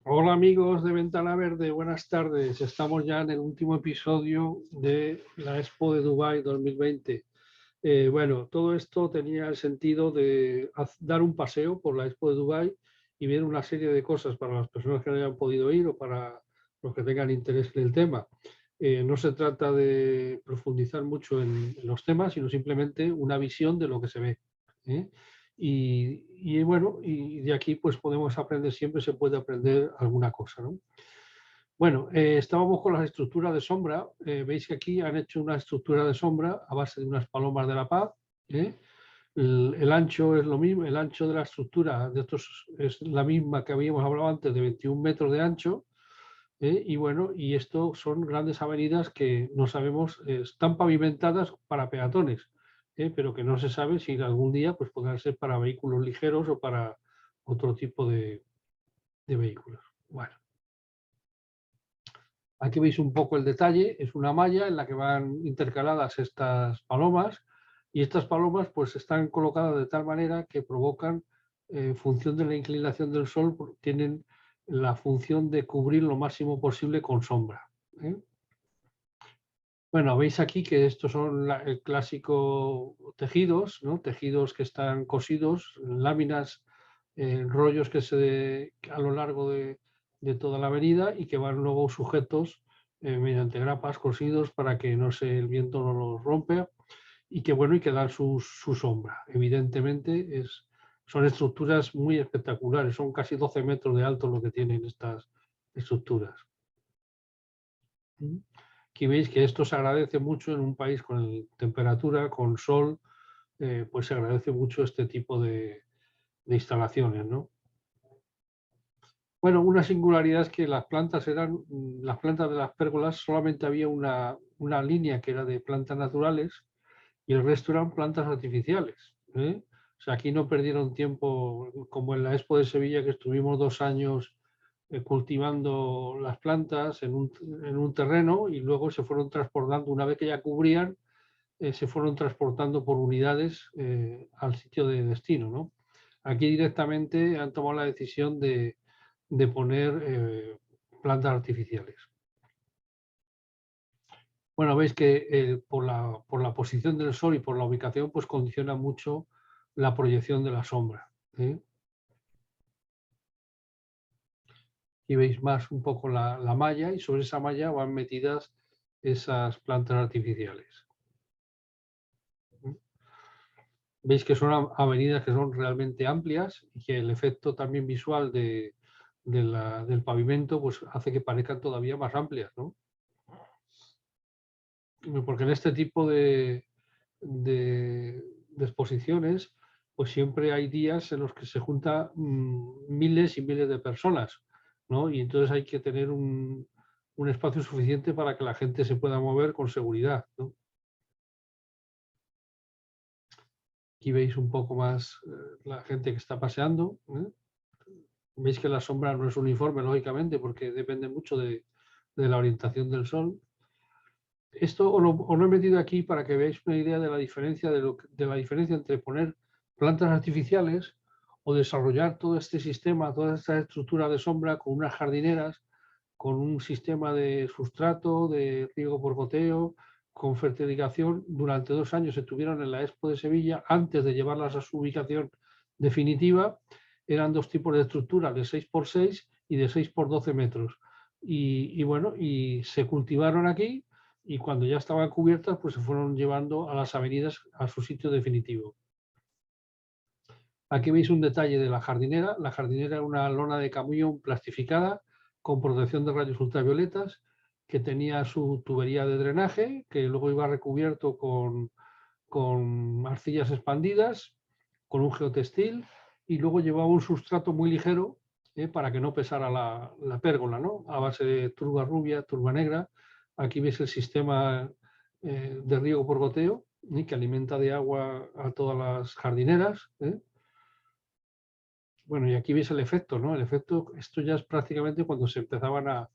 Hola amigos de Ventana Verde, buenas tardes. Estamos ya en el último episodio de la Expo de Dubái 2020. Bueno, todo esto tenía el sentido de dar un paseo por la Expo de Dubái y ver una serie de cosas para las personas que no hayan podido ir o para los que tengan interés en el tema. No se trata de profundizar mucho en los temas, sino simplemente una visión de lo que se ve. ¿eh? Y bueno, y de aquí pues podemos aprender, siempre se puede aprender alguna cosa, ¿no? Bueno, estábamos con las estructuras de sombra. Veis que aquí han hecho una estructura de sombra a base de unas palomas de la paz. ¿eh? El ancho es lo mismo, el ancho de la estructura de estos es la misma que habíamos hablado antes, de 21 metros de ancho. Y bueno, y esto son grandes avenidas que no sabemos, están pavimentadas para peatones, pero que no se sabe si algún día pues podrán ser para vehículos ligeros o para otro tipo de vehículos. Bueno, aquí veis un poco el detalle, es una malla en la que van intercaladas estas palomas y estas palomas pues están colocadas de tal manera que provocan, en función de la inclinación del sol, tienen la función de cubrir lo máximo posible con sombra. ¿eh? Bueno, veis aquí que estos son el clásico tejidos, ¿no? Tejidos que están cosidos, láminas, rollos que a lo largo de toda la avenida y que van luego sujetos mediante grapas cosidos para que el viento no los rompa y que bueno, y que dan su sombra. Evidentemente son estructuras muy espectaculares, son casi 12 metros de alto lo que tienen estas estructuras. Aquí veis que esto se agradece mucho en un país con temperatura, con sol, pues se agradece mucho este tipo de instalaciones, ¿no? Bueno, una singularidad es que las plantas de las pérgolas solamente había una línea que era de plantas naturales y el resto eran plantas artificiales. O sea, aquí no perdieron tiempo como en la Expo de Sevilla, que estuvimos 2 años cultivando las plantas en un terreno y luego se fueron transportando, una vez que ya cubrían, se fueron transportando por unidades al sitio de destino, ¿no? Aquí directamente han tomado la decisión de poner plantas artificiales. Bueno, veis que por la posición del sol y por la ubicación, pues condiciona mucho la proyección de la sombra. Y veis más un poco la malla y sobre esa malla van metidas esas plantas artificiales. Veis que son avenidas que son realmente amplias y que el efecto también visual del pavimento pues hace que parezcan todavía más amplias, ¿no? Porque en este tipo de exposiciones, pues siempre hay días en los que se juntan miles y miles de personas, ¿no? Y entonces hay que tener un espacio suficiente para que la gente se pueda mover con seguridad, ¿no? Aquí veis un poco más la gente que está paseando. Veis que la sombra no es uniforme, lógicamente, porque depende mucho de la orientación del sol. Esto os lo he metido aquí para que veáis una idea de la diferencia, de la diferencia entre poner plantas artificiales o desarrollar todo este sistema, toda esta estructura de sombra con unas jardineras, con un sistema de sustrato, de riego por goteo, con fertilización. Durante 2 años estuvieron en la Expo de Sevilla antes de llevarlas a su ubicación definitiva. Eran dos tipos de estructura, de 6x6 y de 6x12 metros. Y bueno, y se cultivaron aquí y cuando ya estaban cubiertas, pues se fueron llevando a las avenidas a su sitio definitivo. Aquí veis un detalle de la jardinera. La jardinera era una lona de camión plastificada con protección de rayos ultravioletas que tenía su tubería de drenaje, que luego iba recubierto con arcillas expandidas, con un geotextil, y luego llevaba un sustrato muy ligero para que no pesara la pérgola, ¿no? A base de turba rubia, turba negra. Aquí veis el sistema de riego por goteo, que alimenta de agua a todas las jardineras. Bueno, y aquí veis el efecto, ¿no? El efecto, esto ya es prácticamente cuando se empezaban a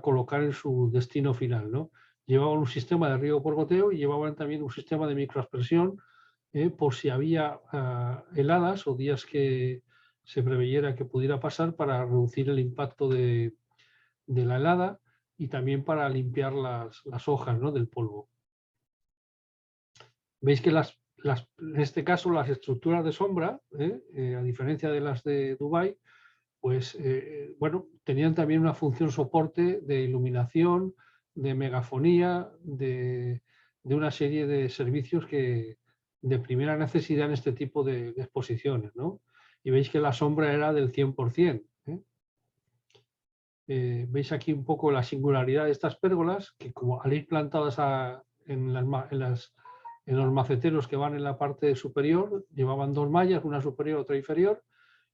colocar en su destino final, ¿no? Llevaban un sistema de riego por goteo y llevaban también un sistema de microaspersión por si había heladas o días se preveyera que pudiera pasar para reducir el impacto de la helada y también para limpiar las hojas, ¿no?, del polvo. Veis que en este caso las estructuras de sombra, a diferencia de las de Dubái, pues bueno, tenían también una función soporte de iluminación, de megafonía, de una serie de servicios de primera necesidad en este tipo de exposiciones, ¿no? Y veis que la sombra era del 100%. Veis aquí un poco la singularidad de estas pérgolas, que como al ir plantadas en los maceteros que van en la parte superior, llevaban dos mallas, una superior, otra inferior,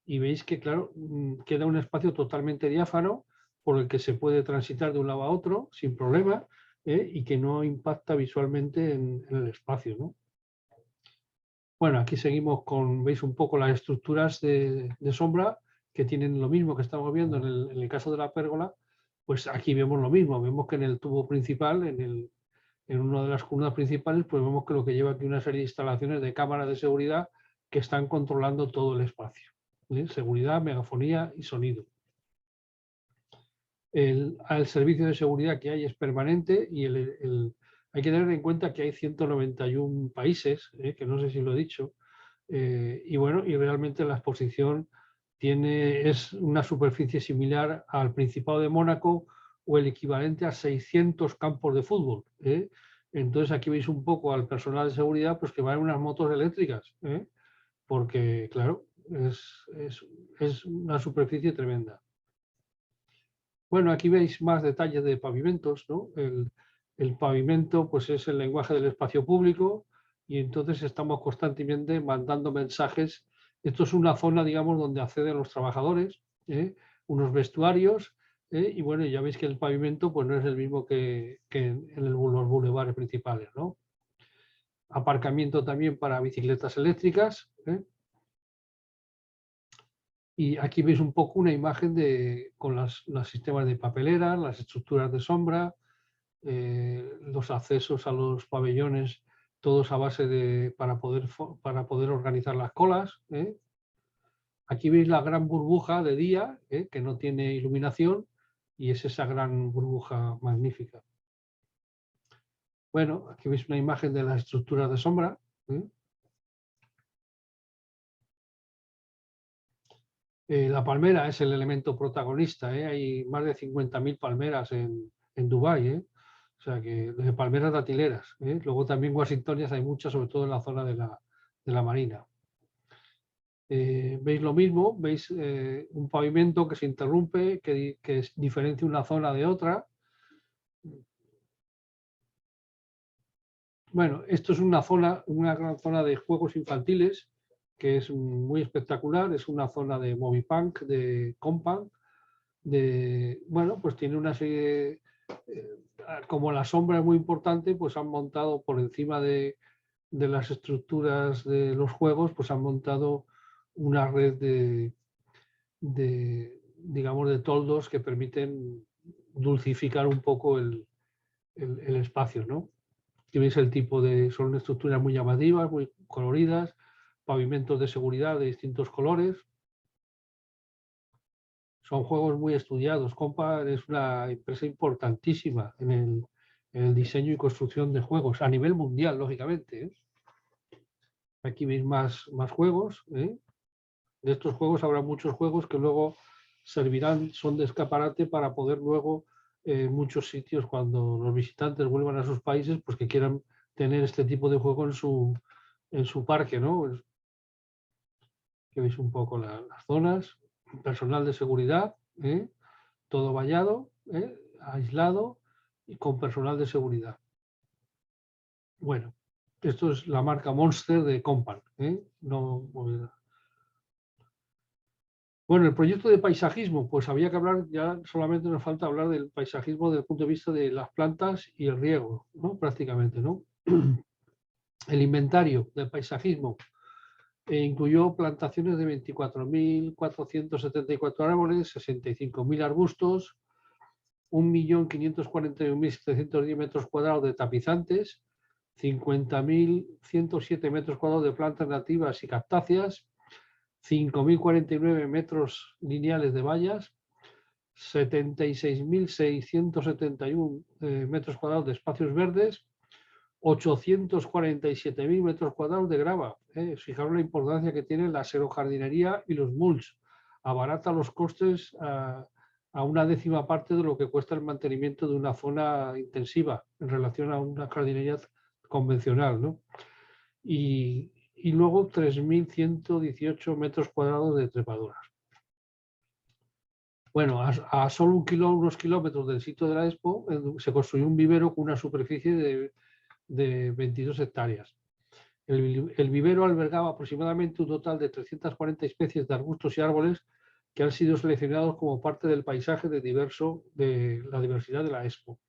y veis que, claro, queda un espacio totalmente diáfano por el que se puede transitar de un lado a otro sin problema, y que no impacta visualmente en el espacio, ¿no? Bueno, aquí seguimos con, veis un poco las estructuras de sombra que tienen lo mismo que estamos viendo en el caso de la pérgola. Pues aquí vemos lo mismo, vemos que en el tubo principal, en una de las columnas principales, pues vemos que lo que lleva aquí una serie de instalaciones de cámaras de seguridad que están controlando todo el espacio. Seguridad, megafonía y sonido. El servicio de seguridad que hay es permanente y hay que tener en cuenta que hay 191 países, que no sé si lo he dicho, y bueno, y realmente la exposición es una superficie similar al Principado de Mónaco o el equivalente a 600 campos de fútbol. Entonces aquí veis un poco al personal de seguridad pues que va en unas motos eléctricas, porque claro, es una superficie tremenda. Bueno, aquí veis más detalles de pavimentos, ¿no? El pavimento pues es el lenguaje del espacio público y entonces estamos constantemente mandando mensajes. Esto es una zona, digamos, donde acceden los trabajadores, unos vestuarios, y bueno, ya veis que el pavimento pues no es el mismo que en los bulevares principales, ¿no? Aparcamiento también para bicicletas eléctricas, Y aquí veis un poco una imagen con los sistemas de papelera, las estructuras de sombra, los accesos a los pabellones, todos a base para poder organizar las colas. Aquí veis la gran burbuja de día, que no tiene iluminación, y es esa gran burbuja magnífica. Bueno, aquí veis una imagen de las estructuras de sombra. La palmera es el elemento protagonista. Hay más de 50.000 palmeras en Dubái. O sea que de palmeras datileras. Luego también washingtonias hay muchas, sobre todo en la zona de la marina. Veis lo mismo, veis un pavimento que se interrumpe, que diferencia una zona de otra. Bueno, esto es una gran zona de juegos infantiles que es muy espectacular. Es una zona de Movipunk, de Compunk. Bueno, pues tiene una serie como la sombra es muy importante, pues han montado por encima de las estructuras de los juegos, pues han montado una red digamos, de toldos que permiten dulcificar un poco el espacio, ¿no? Aquí veis el tipo son estructuras muy llamativas, muy coloridas, pavimentos de seguridad de distintos colores. Son juegos muy estudiados. Compa es una empresa importantísima en el diseño y construcción de juegos, a nivel mundial, lógicamente. Aquí veis más juegos. De estos juegos habrá muchos juegos que luego son de escaparate para poder luego muchos sitios, cuando los visitantes vuelvan a sus países, pues que quieran tener este tipo de juego en su parque, ¿no? Aquí veis un poco las zonas, personal de seguridad, todo vallado, aislado y con personal de seguridad. Bueno, esto es la marca Monster de Compaq. Bueno, el proyecto de paisajismo, pues había que hablar, ya solamente nos falta hablar del paisajismo desde el punto de vista de las plantas y el riego, ¿no? Prácticamente, ¿no? El inventario del paisajismo incluyó plantaciones de 24.474 árboles, 65.000 arbustos, 1.541.710 metros cuadrados de tapizantes, 50.107 metros cuadrados de plantas nativas y cactáceas, 5.049 metros lineales de vallas, 76.671 metros cuadrados de espacios verdes, 847.000 metros cuadrados de grava. Fijaros la importancia que tiene la xerojardinería y los mulch. Abarata los costes a una décima parte de lo que cuesta el mantenimiento de una zona intensiva en relación a una jardinería convencional, ¿no? Y luego 3.118 metros cuadrados de trepadoras. Bueno, a solo unos kilómetros del sitio de la Expo se construyó un vivero con una superficie de 22 hectáreas. El vivero albergaba aproximadamente un total de 340 especies de arbustos y árboles que han sido seleccionados como parte del paisaje de la diversidad de la Expo.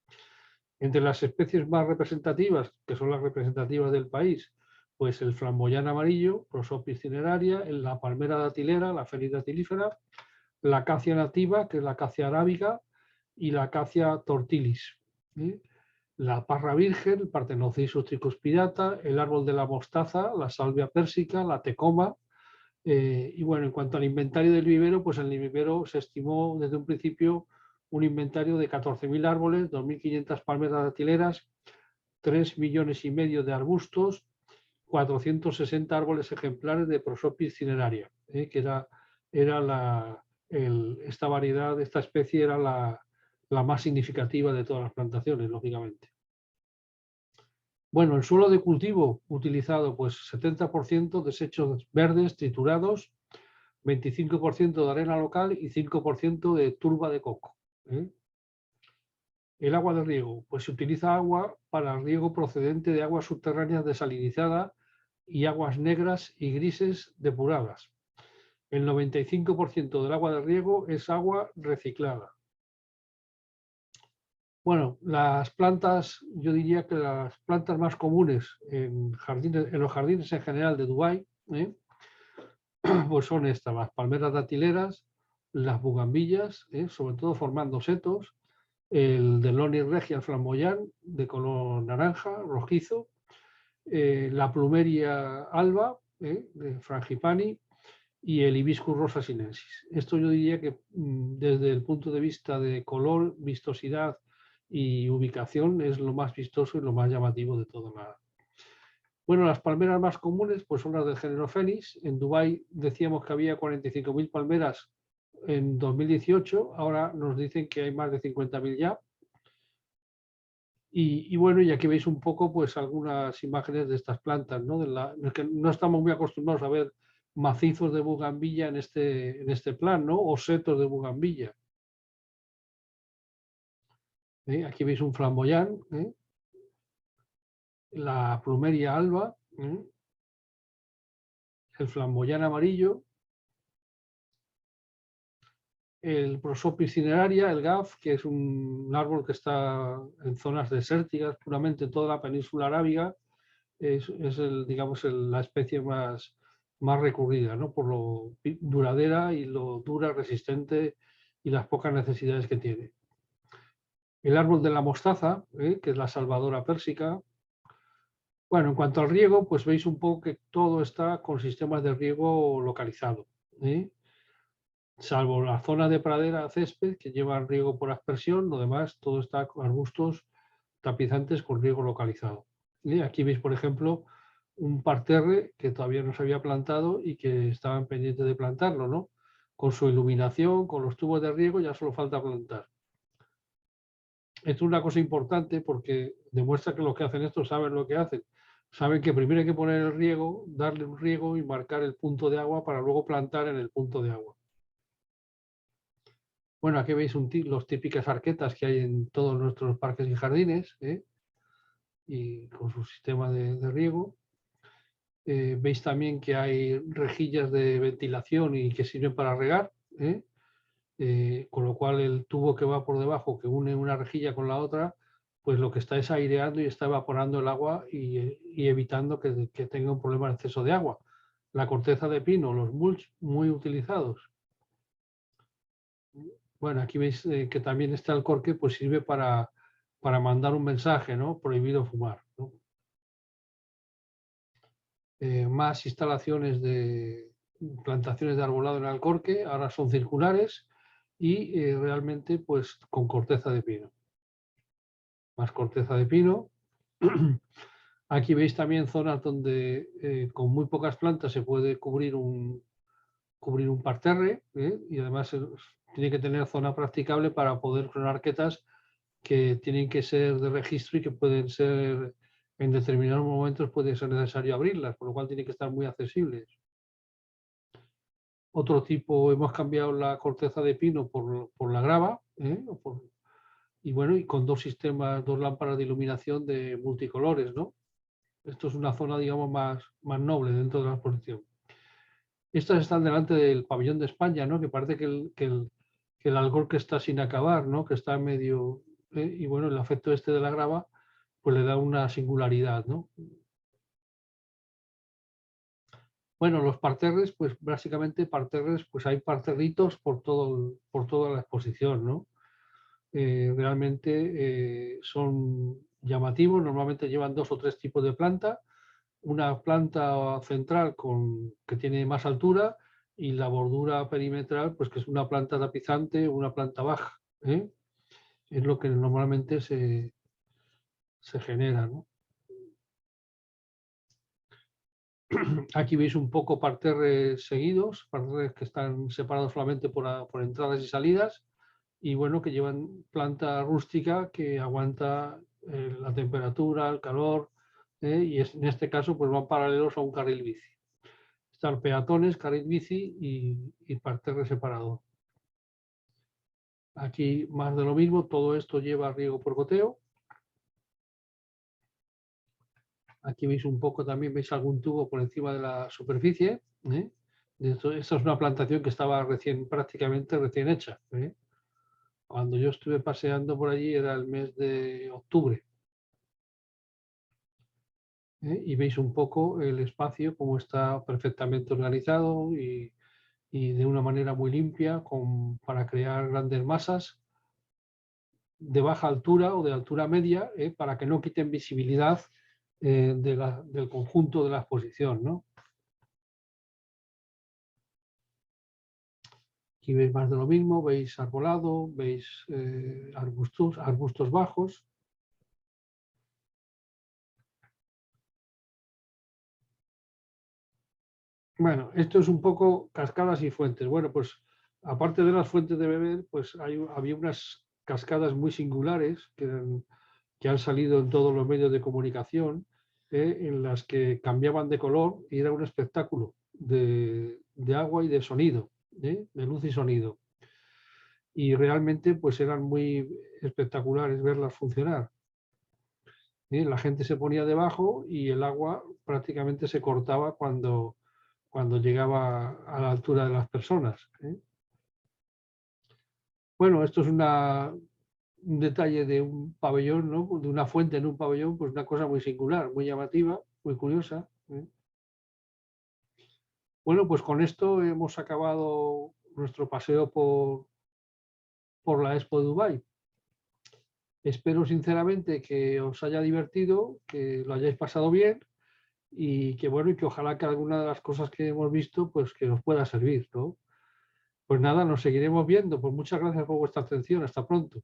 Entre las especies más representativas, que son las representativas del país, pues el flamboyán amarillo, Prosopis cineraria, la palmera datilera, la Felis datilífera, la acacia nativa, que es la acacia arábica, y la acacia tortilis. La parra virgen, el Parthenocissus tricuspidata, el árbol de la mostaza, la salvia pérsica, la tecoma. Y bueno, en cuanto al inventario del vivero, pues en el vivero se estimó desde un principio un inventario de 14.000 árboles, 2.500 palmeras datileras, 3,5 millones de arbustos, 460 árboles ejemplares de Prosopis cineraria, que era esta variedad, esta especie era la más significativa de todas las plantaciones, lógicamente. Bueno, el suelo de cultivo utilizado, pues 70% desechos verdes triturados, 25% de arena local y 5% de turba de coco. El agua de riego, pues se utiliza agua para riego procedente de aguas subterráneas desalinizadas y aguas negras y grises depuradas. El 95% del agua de riego es agua reciclada. Bueno, las plantas, yo diría que las plantas más comunes en los jardines en general de Dubái, pues son estas, las palmeras datileras, las bugambillas, sobre todo formando setos, el Delonis regia flamboyán de color naranja, rojizo, la plumeria alba de Frangipani y el Hibiscus rosa sinensis. Esto yo diría que desde el punto de vista de color, vistosidad y ubicación es lo más vistoso y lo más llamativo de toda la... Bueno, las palmeras más comunes pues son las del género Fénix. En Dubái decíamos que había 45.000 palmeras en 2018, ahora nos dicen que hay más de 50.000 ya. Y bueno, y aquí veis un poco pues algunas imágenes de estas plantas, ¿no? Que no estamos muy acostumbrados a ver macizos de bugambilla en este plan, ¿no? O setos de bugambilla. Aquí veis un flamboyán, la plumeria alba, el flamboyán amarillo, el Prosopis cineraria, el GAF, que es un árbol que está en zonas desérticas puramente en toda la península arábiga, es digamos, la especie más recurrida, ¿no? Por lo duradera y lo dura, resistente y las pocas necesidades que tiene. El árbol de la mostaza, que es la salvadora pérsica. Bueno, en cuanto al riego, pues veis un poco que todo está con sistemas de riego localizado. Salvo la zona de pradera césped que lleva riego por aspersión, lo demás todo está con arbustos tapizantes con riego localizado. Aquí veis, por ejemplo, un parterre que todavía no se había plantado y que estaban pendientes de plantarlo, ¿no? Con su iluminación, con los tubos de riego, ya solo falta plantar. Esto es una cosa importante porque demuestra que los que hacen esto saben lo que hacen. Saben que primero hay que poner el riego, darle un riego y marcar el punto de agua para luego plantar en el punto de agua. Bueno, aquí veis los típicas arquetas que hay en todos nuestros parques y jardines, y con su sistema de riego. Veis también que hay rejillas de ventilación y que sirven para regar, con lo cual el tubo que va por debajo, que une una rejilla con la otra, pues lo que está es aireando y está evaporando el agua y evitando que tenga un problema de exceso de agua. La corteza de pino, los mulch, muy utilizados. Bueno, aquí veis que también está el corque, pues sirve para mandar un mensaje, ¿no? Prohibido fumar, ¿no? Más instalaciones de plantaciones de arbolado en Alcorque, ahora son circulares y realmente pues con corteza de pino. Más corteza de pino. Aquí veis también zonas donde con muy pocas plantas se puede cubrir un parterre, y además tiene que tener zona practicable para poder clonar arquetas que tienen que ser de registro y que pueden ser, en determinados momentos puede ser necesario abrirlas, por lo cual tienen que estar muy accesibles. Otro tipo, hemos cambiado la corteza de pino por la grava, y bueno, y con dos sistemas, dos lámparas de iluminación de multicolores, ¿no? Esto es una zona, digamos, más noble dentro de la exposición. Estas están delante del pabellón de España, ¿no? Que parece que el Alcorque está sin acabar, ¿no? Que está medio... y bueno, el efecto este de la grava pues le da una singularidad, ¿no? Bueno, los parterres, pues básicamente parterres, pues hay parterritos por toda la exposición, ¿no? Realmente son llamativos, normalmente llevan 2 o 3 tipos de planta, una planta central que tiene más altura y la bordura perimetral, pues que es una planta tapizante o una planta baja, ¿eh? Es lo que normalmente se genera, ¿no? Aquí veis un poco parterres seguidos, parterres que están separados solamente por entradas y salidas, y bueno, que llevan planta rústica que aguanta la temperatura, el calor, y en este caso pues van paralelos a un carril bici. Están peatones, carril bici y parterre separado. Aquí más de lo mismo, todo esto lleva riego por goteo. Aquí veis un poco también, veis algún tubo por encima de la superficie. Esta es una plantación que estaba prácticamente recién hecha. Cuando yo estuve paseando por allí era el mes de octubre. Y veis un poco el espacio, cómo está perfectamente organizado y de una manera muy limpia para crear grandes masas de baja altura o de altura media, para que no quiten visibilidad del conjunto de la exposición, ¿no? Aquí veis más de lo mismo, veis arbolado, veis arbustos bajos. Bueno, esto es un poco cascadas y fuentes. Bueno, pues aparte de las fuentes de beber, pues había unas cascadas muy singulares que han salido en todos los medios de comunicación, en las que cambiaban de color y era un espectáculo de agua y de sonido, de luz y sonido. Y realmente pues eran muy espectaculares verlas funcionar. La gente se ponía debajo y el agua prácticamente se cortaba cuando llegaba a la altura de las personas. Bueno, esto es un detalle de un pabellón, ¿no? De una fuente en un pabellón, pues una cosa muy singular, muy llamativa, muy curiosa. Bueno, pues con esto hemos acabado nuestro paseo por la Expo de Dubái. Espero sinceramente que os haya divertido, que lo hayáis pasado bien y que bueno, y que ojalá que alguna de las cosas que hemos visto, pues que os pueda servir, ¿no? Pues nada, nos seguiremos viendo. Pues muchas gracias por vuestra atención. Hasta pronto.